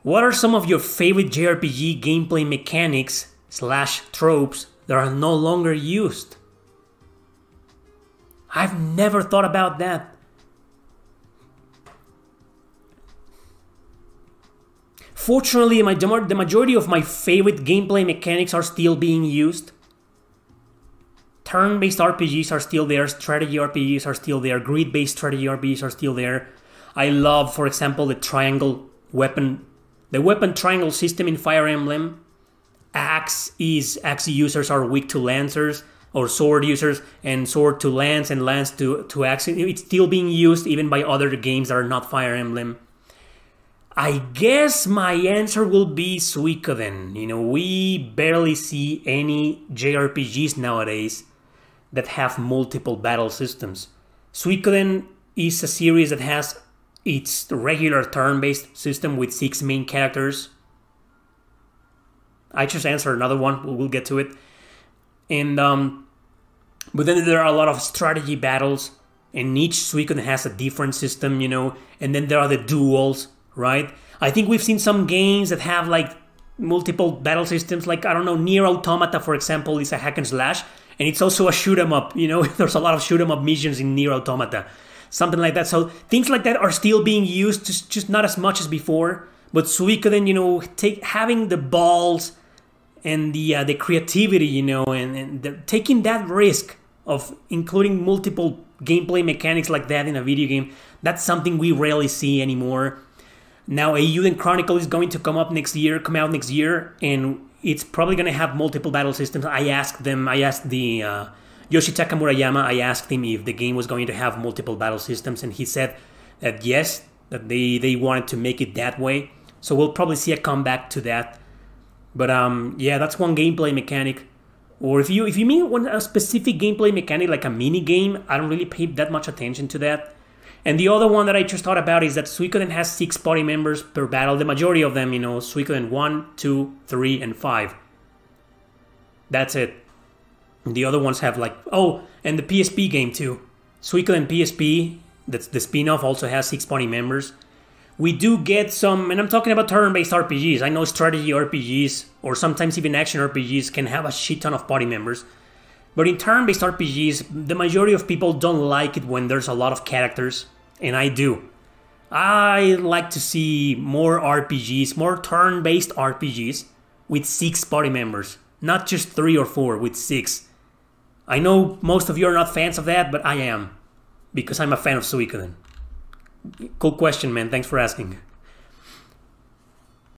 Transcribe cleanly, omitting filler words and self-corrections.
What are some of your favorite JRPG gameplay mechanics / tropes that are no longer used? I've never thought about that. Fortunately, the majority of my favorite gameplay mechanics are still being used. Turn-based RPGs are still there, strategy RPGs are still there, grid-based strategy RPGs are still there. I love, for example, the weapon triangle system in Fire Emblem. Axe users are weak to lancers, or sword users, and sword to lance, and lance to axe. It's still being used even by other games that are not Fire Emblem. I guess my answer will be Suikoden. We barely see any JRPGs nowadays that have multiple battle systems. Suikoden is a series that has its regular turn-based system with 6 main characters. I just answered another one, we'll get to it. And but then there are a lot of strategy battles, and each Suikoden has a different system, and then there are the duels, right? I think we've seen some games that have like multiple battle systems, like, I don't know, Nier Automata, for example, is a hack and slash, and it's also a shoot 'em up, there's a lot of shoot 'em up missions in Nier Automata. Something like that. So things like that are still being used, just not as much as before. But Suikoden, having the balls and the creativity, and taking that risk of including multiple gameplay mechanics like that in a video game, that's something we rarely see anymore. Now, Eiyuden Chronicle is going to come out next year, and it's probably going to have multiple battle systems. I asked the Yoshitaka Murayama, I asked him if the game was going to have multiple battle systems, and he said that yes, that they wanted to make it that way. So we'll probably see a comeback to that. But yeah, that's one gameplay mechanic. Or if you mean a specific gameplay mechanic like a mini game, I don't really pay that much attention to that. And the other one that I just thought about is that Suikoden has 6 party members per battle. The majority of them, Suikoden 1, 2, 3, and 5. That's it. The other ones have and the PSP game too. Suikoden PSP, that's the spin-off, also has 6 party members. We do get some, and I'm talking about turn-based RPGs. I know strategy RPGs, or sometimes even action RPGs, can have a shit ton of party members. But in turn-based RPGs, the majority of people don't like it when there's a lot of characters, and I do. I like to see more RPGs, more turn-based RPGs with 6 party members. Not just 3 or 4, with 6. I know most of you are not fans of that, but I am. Because I'm a fan of Suikoden. Cool question, man. Thanks for asking.